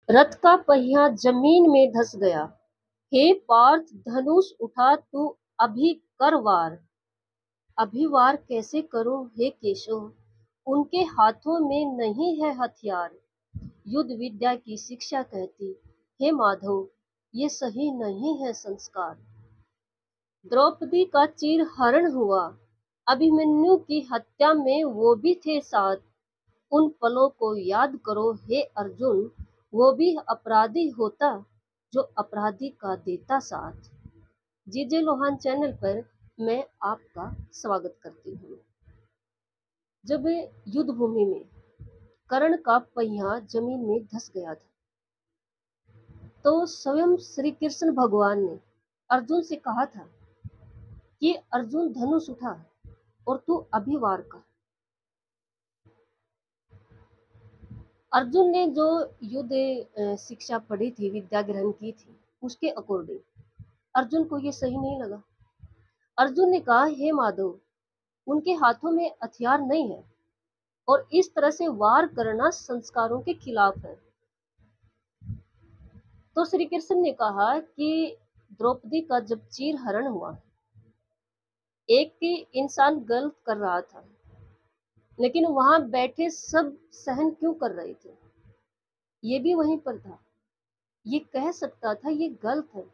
रथ का पहिया जमीन में धंस गया। हे पार्थ, धनुष उठा, तू अभी कर वार। अभी वार कैसे करूं हे केशव, उनके हाथों में नहीं है हथियार। युद्ध विद्या की शिक्षा कहती, हे माधव, ये सही नहीं है संस्कार। द्रौपदी का चीर हरण हुआ, अभिमन्यु की हत्या में वो भी थे साथ। उन पलों को याद करो हे अर्जुन, वो भी अपराधी होता जो अपराधी का देता साथ। जीजे लोहान चैनल पर मैं आपका स्वागत करती हूँ। जब युद्ध भूमि में कर्ण का पहिया जमीन में धंस गया था, तो स्वयं श्री कृष्ण भगवान ने अर्जुन से कहा था कि अर्जुन, धनुष उठा और तू अभी वार कर। अर्जुन ने जो युद्ध शिक्षा पढ़ी थी, विद्या ग्रहण की थी, उसके अकॉर्डिंग अर्जुन को ये सही नहीं लगा। अर्जुन ने कहा, हे माधव, उनके हाथों में हथियार नहीं है और इस तरह से वार करना संस्कारों के खिलाफ है। तो श्री कृष्ण ने कहा कि द्रौपदी का जब चीर हरण हुआ, एक इंसान गलत कर रहा था, लेकिन वहां बैठे सब सहन क्यों कर रहे थे? ये भी वहीं पर था। ये कह सकता था ये गलत है,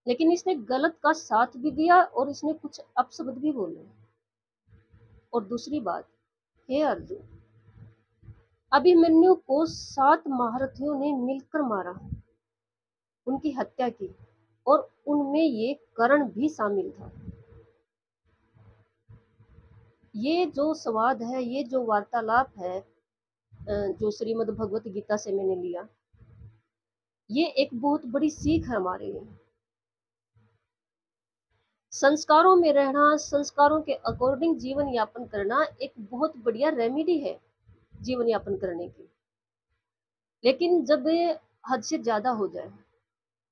लेकिन इसने गलत का साथ भी दिया और इसने कुछ अपशब्द भी बोले। और दूसरी बात, हे अर्जुन, अभिमन्यु को 7 महारथियों ने मिलकर मारा, उनकी हत्या की, और उनमें ये कर्ण भी शामिल था। ये जो संवाद है, ये जो वार्तालाप है, जो श्रीमद् भगवत गीता से मैंने लिया, ये एक बहुत बड़ी सीख है हमारे लिए। संस्कारों में रहना, संस्कारों के अकॉर्डिंग जीवन यापन करना एक बहुत बढ़िया रेमेडी है जीवन यापन करने की। लेकिन जब हद से ज्यादा हो जाए,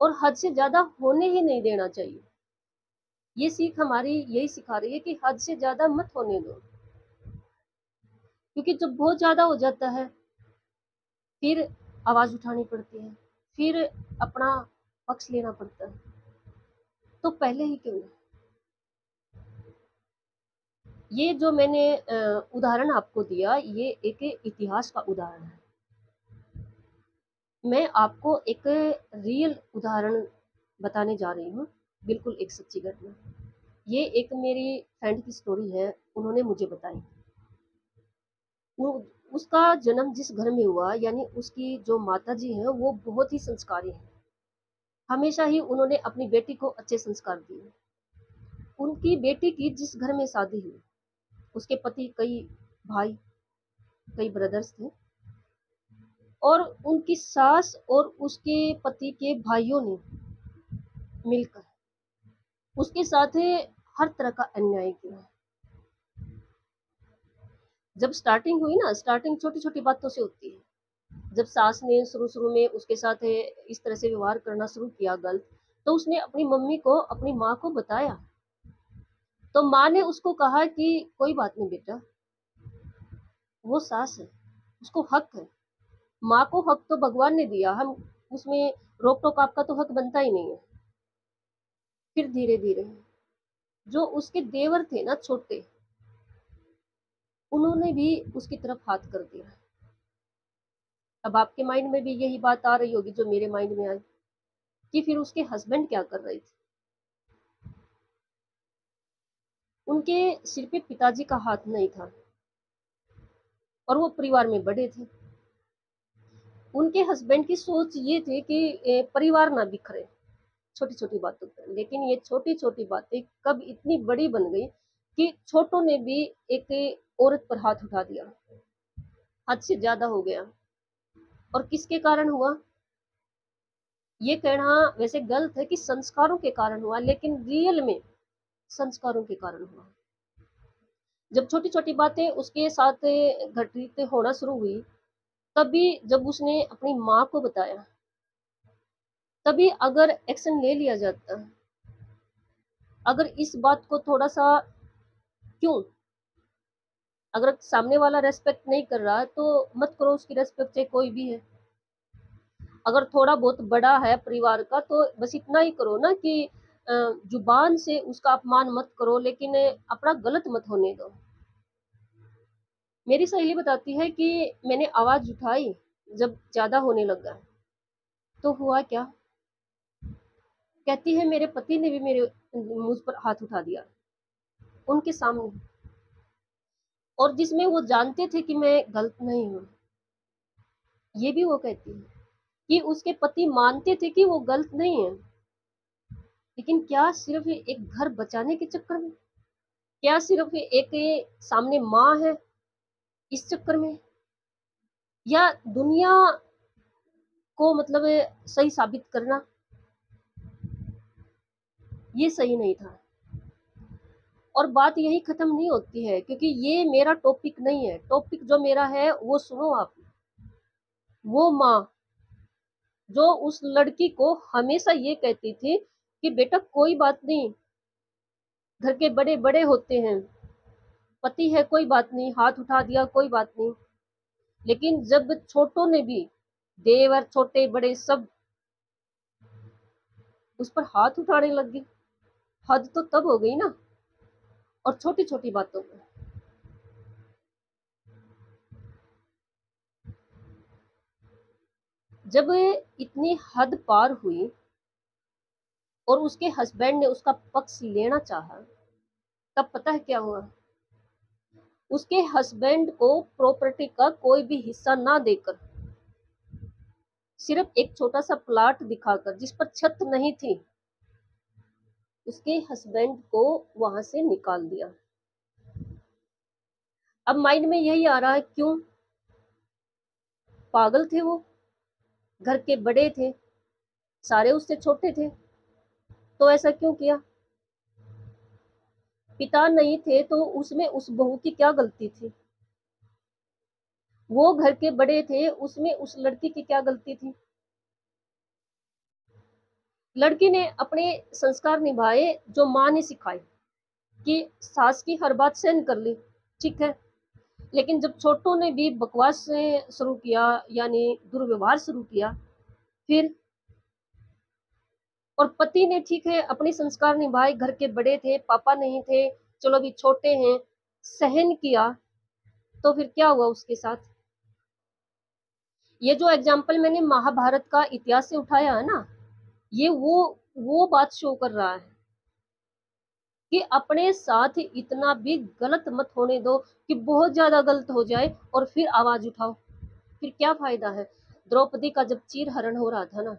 और हद से ज्यादा होने ही नहीं देना चाहिए, ये सीख हमारी यही सिखा रही है कि हद से ज्यादा मत होने दो। क्योंकि जब बहुत ज्यादा हो जाता है, फिर आवाज उठानी पड़ती है, फिर अपना पक्ष लेना पड़ता है। तो पहले ही क्यों ना। ये जो मैंने उदाहरण आपको दिया, ये एक इतिहास का उदाहरण है। मैं आपको एक रियल उदाहरण बताने जा रही हूँ, बिल्कुल एक सच्ची घटना। ये एक मेरी फ्रेंड की स्टोरी है, उन्होंने मुझे बताई। वो उसका जन्म जिस घर में हुआ, यानी उसकी जो माता जी हैं, वो बहुत ही संस्कारी हैं। हमेशा ही उन्होंने अपनी बेटी को अच्छे संस्कार दिए। उनकी बेटी की जिस घर में शादी हुई, उसके पति कई भाई, कई ब्रदर्स थे, और उनकी सास और उसके पति के भाइयों ने मिलकर उसके साथ हर तरह का अन्याय किया। जब स्टार्टिंग हुई ना, स्टार्टिंग छोटी छोटी बातों से होती है। जब सास ने शुरू शुरू में उसके साथ इस तरह से व्यवहार करना शुरू किया गलत, तो उसने अपनी मम्मी को, अपनी माँ को बताया। तो माँ ने उसको कहा कि कोई बात नहीं बेटा, वो सास है, उसको हक है। माँ को हक तो भगवान ने दिया, हम उसमें रोक टोक, आपका तो हक बनता ही नहीं है। फिर धीरे धीरे जो उसके देवर थे ना, छोटे, उन्होंने भी उसकी तरफ हाथ कर दिया। अब आपके माइंड में भी यही बात आ रही होगी जो मेरे माइंड में आई, कि फिर उसके हस्बैंड क्या कर रहे थे। उनके सिर पे पिताजी का हाथ नहीं था, और वो परिवार में बड़े थे। उनके हस्बैंड की सोच ये थी कि परिवार ना बिखरे छोटी छोटी बातों पर। लेकिन ये छोटी छोटी बातें कब इतनी बड़ी बन गई कि छोटों ने भी एक औरत पर हाथ उठा दिया। हद से ज्यादा हो गया। और किसके कारण हुआ? ये कहना वैसे गलत है कि संस्कारों के कारण हुआ, लेकिन रियल में संस्कारों के कारण हुआ। जब छोटी छोटी बातें उसके साथ घटित होना शुरू हुई, तभी जब उसने अपनी माँ को बताया, तभी अगर एक्शन ले लिया जाता, अगर इस बात को थोड़ा सा, क्यों, अगर सामने वाला रेस्पेक्ट नहीं कर रहा तो मत करो उसकी रेस्पेक्ट, चाहे कोई भी है। अगर थोड़ा बहुत बड़ा है परिवार का तो बस इतना ही करो ना कि जुबान से उसका अपमान मत करो, लेकिन अपना गलत मत होने दो। मेरी सहेली बताती है कि मैंने आवाज उठाई जब ज्यादा होने लगा, तो हुआ क्या? कहती है मेरे पति ने भी मेरे मुझ पर हाथ उठा दिया उनके सामने, और जिसमें वो जानते थे कि मैं गलत नहीं हूँ। ये भी वो कहती है कि उसके पति मानते थे कि वो गलत नहीं है, लेकिन क्या सिर्फ एक घर बचाने के चक्कर में, क्या सिर्फ एक ये सामने माँ है इस चक्कर में, या दुनिया को मतलब सही साबित करना, ये सही नहीं था। और बात यही खत्म नहीं होती है, क्योंकि ये मेरा टॉपिक नहीं है। टॉपिक जो मेरा है वो सुनो आप। वो माँ जो उस लड़की को हमेशा ये कहती थी कि बेटा कोई बात नहीं, घर के बड़े बड़े होते हैं, पति है कोई बात नहीं, हाथ उठा दिया कोई बात नहीं। लेकिन जब छोटों ने भी, देवर छोटे बड़े सब उस पर हाथ उठाने लग गए, हद तो तब हो गई ना। और छोटी छोटी बातों में जब इतनी हद पार हुई और उसके हस्बैंड ने उसका पक्ष लेना चाहा, तब पता है क्या हुआ? उसके हस्बैंड को प्रॉपर्टी का कोई भी हिस्सा ना देकर, सिर्फ एक छोटा सा प्लाट दिखाकर जिस पर छत नहीं थी, उसके हस्बैंड को वहां से निकाल दिया। अब माइंड में यही आ रहा है, क्यों? पागल थे वो, घर के बड़े थे, सारे उससे छोटे थे, तो ऐसा क्यों किया? पिता नहीं थे तो उसमें उस बहू की क्या गलती थी? वो घर के बड़े थे, उसमें उस लड़की की क्या गलती थी? लड़की ने अपने संस्कार निभाए जो माँ ने सिखाए, कि सास की हर बात सहन कर ली, ठीक है। लेकिन जब छोटों ने भी बकवास शुरू किया, यानी दुर्व्यवहार शुरू किया, फिर और पति ने, ठीक है, अपने संस्कार निभाए, घर के बड़े थे, पापा नहीं थे, चलो अभी छोटे हैं, सहन किया, तो फिर क्या हुआ उसके साथ? ये जो एग्जाम्पल मैंने महाभारत का इतिहास से उठाया है ना, ये वो बात शो कर रहा है कि अपने साथ इतना भी गलत मत होने दो कि बहुत ज्यादा गलत हो जाए और फिर आवाज उठाओ, फिर क्या फायदा है? द्रौपदी का जब चीर हरण हो रहा था ना,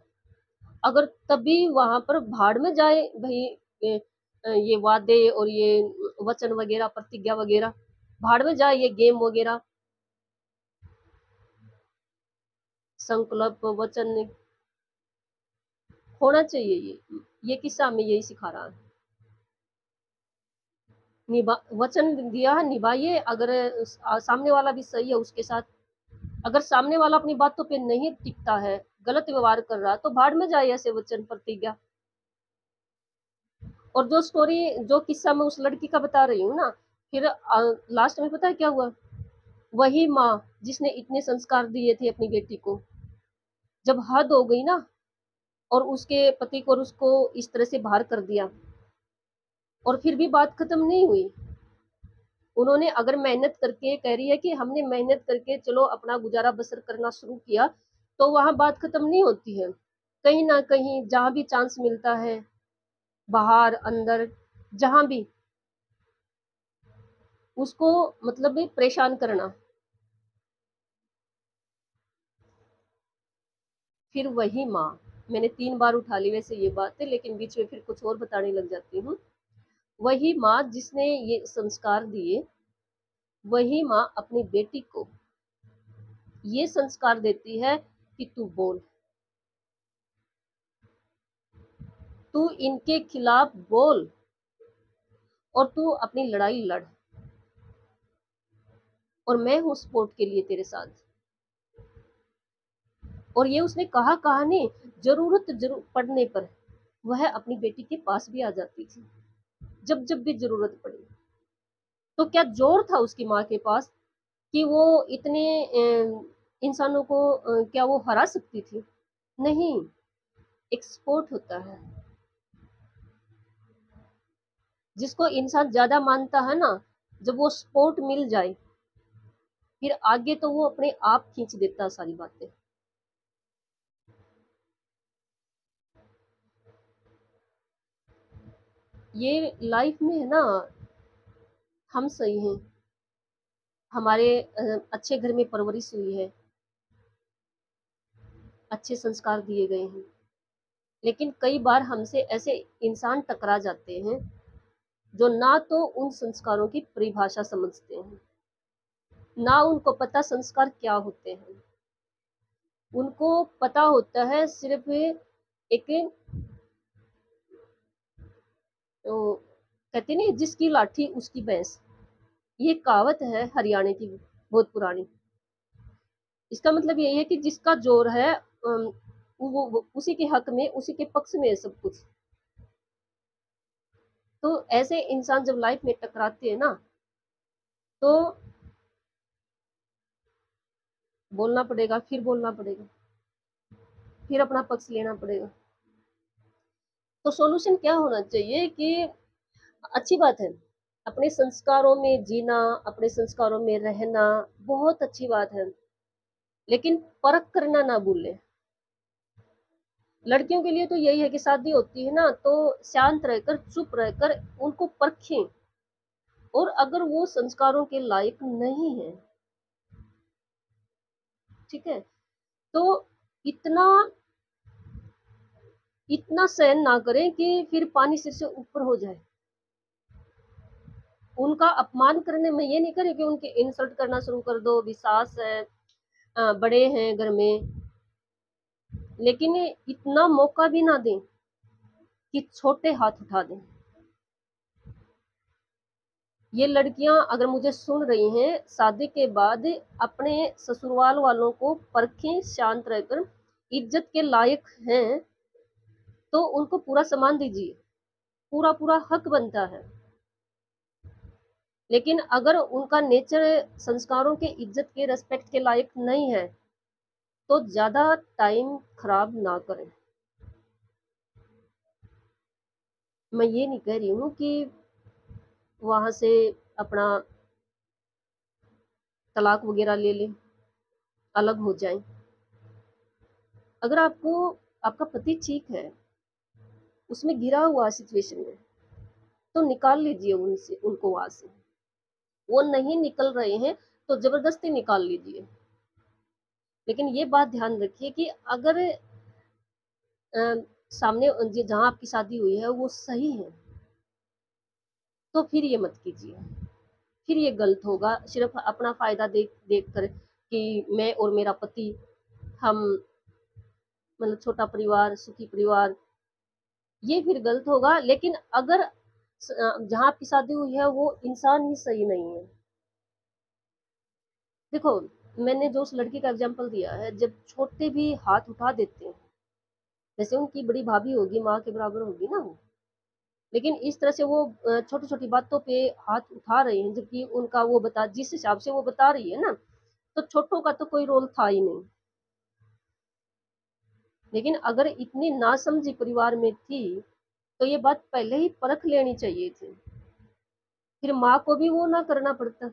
अगर तभी वहां पर भाड़ में जाए भाई, ये वादे और ये वचन वगैरह, प्रतिज्ञा वगैरह, भाड़ में जाए ये गेम वगैरह, संकल्प वचन होना चाहिए। ये किस्सा हमें यही सिखा रहा है। निभा वचन दिया है, निभाइए। अगर सामने वाला भी सही है उसके साथ, अगर सामने वाला अपनी बातों पे नहीं टिकता है, गलत व्यवहार कर रहा, तो भाड़ में जाए ऐसे वचन प्रतिज्ञा। और जो स्टोरी, जो किस्सा मैं उस लड़की का बता रही हूँ ना, फिर लास्ट में पता है क्या हुआ? वही माँ जिसने इतने संस्कार दिए थे अपनी बेटी को, जब हद हो गई ना, और उसके पति को और उसको इस तरह से बाहर कर दिया, और फिर भी बात खत्म नहीं हुई। उन्होंने अगर मेहनत करके, कह रही है कि हमने मेहनत करके चलो अपना गुजारा बसर करना शुरू किया, तो वहां बात खत्म नहीं होती है। कहीं ना कहीं जहां भी चांस मिलता है, बाहर अंदर जहां भी, उसको मतलब भी परेशान करना। फिर वही माँ, मैंने 3 बार उठा ली वैसे ये बात है, लेकिन बीच में फिर कुछ और बताने लग जाती हूँ। वही माँ जिसने ये संस्कार दिए, वही माँ अपनी बेटी को ये संस्कार देती है कि तू बोल, तू इनके खिलाफ बोल, और तू अपनी लड़ाई लड़, और मैं हूँ सपोर्ट के लिए तेरे साथ। और ये उसने कहा नहीं, जरूर पड़ने पर वह अपनी बेटी के पास भी आ जाती थी, जब जब भी जरूरत पड़ी। तो क्या जोर था उसकी माँ के पास कि वो इतने इंसानों को क्या वो हरा सकती थी? नहीं, एक्सपोर्ट होता है। जिसको इंसान ज्यादा मानता है ना, जब वो सपोर्ट मिल जाए, फिर आगे तो वो अपने आप खींच देता है सारी बातें। ये लाइफ में है ना, हम सही हैं, हमारे अच्छे घर में परवरिश हुई है, अच्छे संस्कार दिए गए हैं, लेकिन कई बार हमसे ऐसे इंसान टकरा जाते हैं जो ना तो उन संस्कारों की परिभाषा समझते हैं, ना उनको पता संस्कार क्या होते हैं। उनको पता होता है सिर्फ एक, तो कहते नहीं, जिसकी लाठी उसकी भैंस, ये कहावत है हरियाणा की, बहुत पुरानी। इसका मतलब यही है कि जिसका जोर है, वो उसी के हक में, उसी के पक्ष में है सब कुछ। तो ऐसे इंसान जब लाइफ में टकराते हैं ना, तो बोलना पड़ेगा, फिर बोलना पड़ेगा, फिर अपना पक्ष लेना पड़ेगा। तो सॉल्यूशन क्या होना चाहिए कि अच्छी बात है, अपने संस्कारों में जीना, अपने संस्कारों में रहना बहुत अच्छी बात है, लेकिन परख करना ना भूलें। लड़कियों के लिए तो यही है कि शादी होती है ना, तो शांत रहकर, चुप रहकर उनको परखें, और अगर वो संस्कारों के लायक नहीं है, ठीक है, तो इतना इतना सहन ना करें कि फिर पानी सिर से ऊपर हो जाए। उनका अपमान करने में ये नहीं करें कि उनके इंसल्ट करना शुरू कर दो, विश्वास है, बड़े हैं घर में, लेकिन इतना मौका भी ना दें कि छोटे हाथ उठा दें। ये लड़कियां अगर मुझे सुन रही हैं, शादी के बाद अपने ससुराल वालों को परखें, शांत रहकर, इज्जत के लायक हैं तो उनको पूरा सम्मान दीजिए, पूरा पूरा हक बनता है। लेकिन अगर उनका नेचर संस्कारों के, इज्जत के, रेस्पेक्ट के लायक नहीं है, तो ज्यादा टाइम खराब ना करें। मैं ये नहीं कह रही हूँ कि वहां से अपना तलाक वगैरह ले लें, अलग हो जाएं। अगर आपको, आपका पति ठीक है, उसमें गिरा हुआ सिचुएशन में, तो निकाल लीजिए उनसे, उनको वहां से। वो नहीं निकल रहे हैं तो जबरदस्ती निकाल लीजिए, लेकिन ये बात ध्यान रखिए कि अगर सामने जहाँ आपकी शादी हुई है वो सही है, तो फिर ये मत कीजिए, फिर ये गलत होगा, सिर्फ अपना फायदा देख देख कर कि मैं और मेरा पति, हम मतलब छोटा परिवार, सुखी परिवार, ये फिर गलत होगा। लेकिन अगर जहाँ आपकी शादी हुई है वो इंसान ही सही नहीं है, देखो, मैंने जो उस लड़की का एग्जाम्पल दिया है, जब छोटे भी हाथ उठा देते हैं, जैसे उनकी बड़ी भाभी होगी, माँ के बराबर होगी ना वो, लेकिन इस तरह से वो छोटी छोटी बातों पे हाथ उठा रहे हैं, जबकि उनका वो बता, जिस हिसाब से वो बता रही है ना, तो छोटों का तो कोई रोल था ही नहीं। लेकिन अगर इतनी नासमझी परिवार में थी, तो ये बात पहले ही परख लेनी चाहिए थी, फिर माँ को भी वो ना करना पड़ता।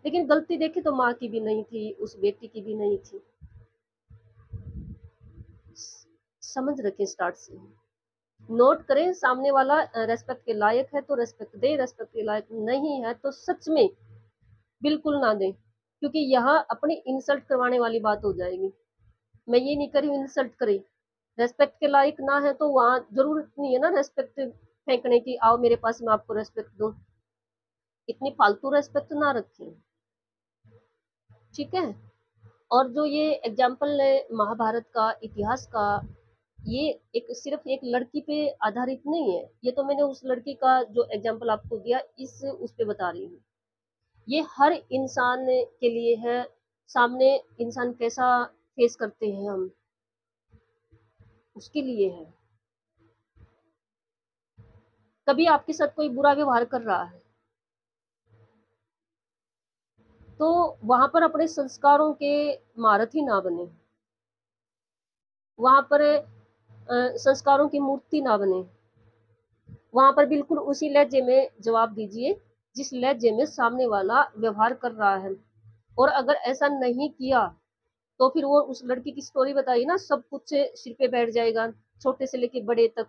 लेकिन गलती देखी तो माँ की भी नहीं थी, उस बेटी की भी नहीं थी। समझ रखें स्टार्ट से, नोट करें, सामने वाला रेस्पेक्ट के लायक है तो रेस्पेक्ट दे, रेस्पेक्ट के लायक नहीं है तो सच में बिल्कुल ना दें, क्योंकि यहाँ अपनी इंसल्ट करवाने वाली बात हो जाएगी। मैं ये नहीं करी इंसल्ट करी, रेस्पेक्ट के लायक ना है तो वहाँ जरूरत नहीं है ना रेस्पेक्ट फेंकने की, आओ मेरे पास मैं आपको रेस्पेक्ट दूं। इतनी फालतू रेस्पेक्ट ना रखें, ठीक है। और जो ये एग्जाम्पल है महाभारत का, इतिहास का, ये एक सिर्फ एक लड़की पे आधारित नहीं है, ये तो मैंने उस लड़की का जो एग्जाम्पल आपको दिया, इस उस पे बता रही हूँ। ये हर इंसान के लिए है, सामने इंसान कैसा फेस करते हैं हम, उसके लिए है। कभी आपके साथ कोई बुरा व्यवहार कर रहा है, तो वहां पर अपने संस्कारों के महारथी ना बने, वहाँ पर संस्कारों की मूर्ति ना बने। वहाँ पर बिल्कुल उसी लहजे में जवाब दीजिए जिस लहजे में सामने वाला व्यवहार कर रहा है। और अगर ऐसा नहीं किया तो फिर वो उस लड़की की स्टोरी बताइए ना, सब कुछ सिर पे बैठ जाएगा, छोटे से लेके बड़े तक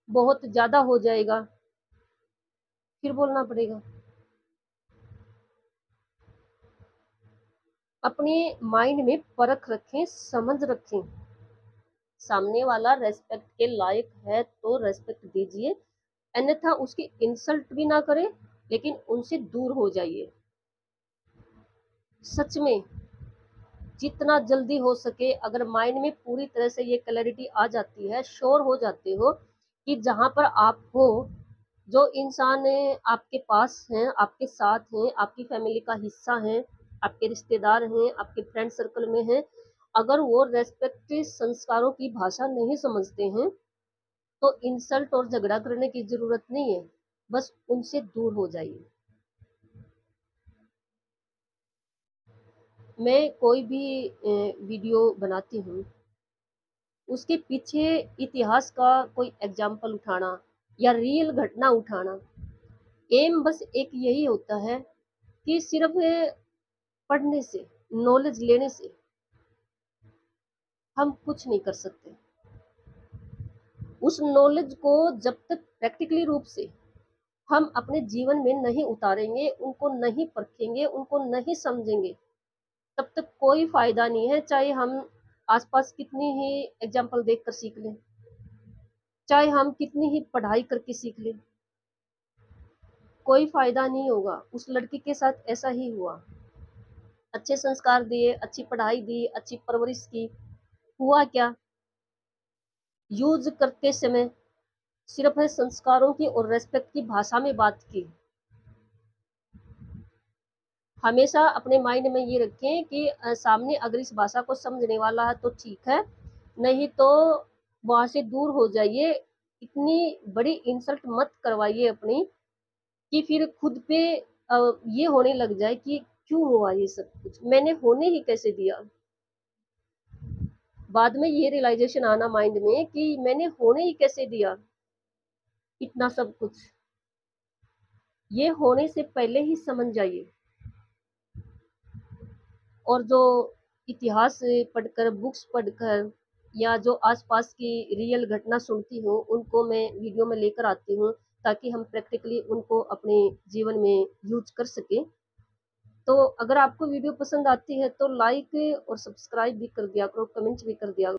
बहुत ज्यादा हो जाएगा, फिर बोलना पड़ेगा। अपने माइंड में परख रखें, समझ रखें। सामने वाला रेस्पेक्ट के लायक है तो रेस्पेक्ट दीजिए, अन्यथा उसकी इंसल्ट भी ना करें, लेकिन उनसे दूर हो जाइए। सच में जितना जल्दी हो सके, अगर माइंड में पूरी तरह से ये क्लैरिटी आ जाती है, श्योर हो जाते हो कि जहां पर आप हो, जो इंसान आपके पास हैं, आपके साथ हैं, आपकी फैमिली का हिस्सा हैं, आपके रिश्तेदार हैं, आपके फ्रेंड सर्कल में हैं, अगर वो रेस्पेक्ट संस्कारों की भाषा नहीं समझते हैं तो इंसल्ट और झगड़ा करने की जरूरत नहीं है, बस उनसे दूर हो जाइए। मैं कोई भी वीडियो बनाती हूँ, उसके पीछे इतिहास का कोई एग्जाम्पल उठाना या रियल घटना उठाना, एम बस एक यही होता है कि सिर्फ पढ़ने से, नॉलेज लेने से हम कुछ नहीं कर सकते। उस नॉलेज को जब तक प्रैक्टिकली रूप से हम अपने जीवन में नहीं उतारेंगे, उनको नहीं परखेंगे, उनको नहीं समझेंगे, तब तक कोई फायदा नहीं है। चाहे हम आसपास कितनी ही एग्जाम्पल देखकर सीख लें, चाहे हम कितनी ही पढ़ाई करके सीख लें, कोई फायदा नहीं होगा। उस लड़की के साथ ऐसा ही हुआ, अच्छे संस्कार दिए, अच्छी पढ़ाई दी, अच्छी परवरिश की, हुआ क्या, यूज करते समय सिर्फ है संस्कारों की और रेस्पेक्ट की भाषा में बात की। हमेशा अपने माइंड में ये रखें कि सामने अगर इस भाषा को समझने वाला है तो ठीक है, नहीं तो वहां से दूर हो जाइए। इतनी बड़ी इंसल्ट मत करवाइए अपनी कि फिर खुद पे ये होने लग जाए कि क्यों हुआ ये सब कुछ, मैंने होने ही कैसे दिया। बाद में ये रियलाइजेशन आना माइंड में कि मैंने होने ही कैसे दिया इतना सब कुछ। ये होने से पहले ही समझ जाइए। और जो इतिहास पढ़कर, बुक्स पढ़कर या जो आसपास की रियल घटना सुनती हूँ, उनको मैं वीडियो में लेकर आती हूँ ताकि हम प्रैक्टिकली उनको अपने जीवन में यूज कर सकें। तो अगर आपको वीडियो पसंद आती है तो लाइक और सब्सक्राइब भी कर दिया करो, कमेंट भी कर दिया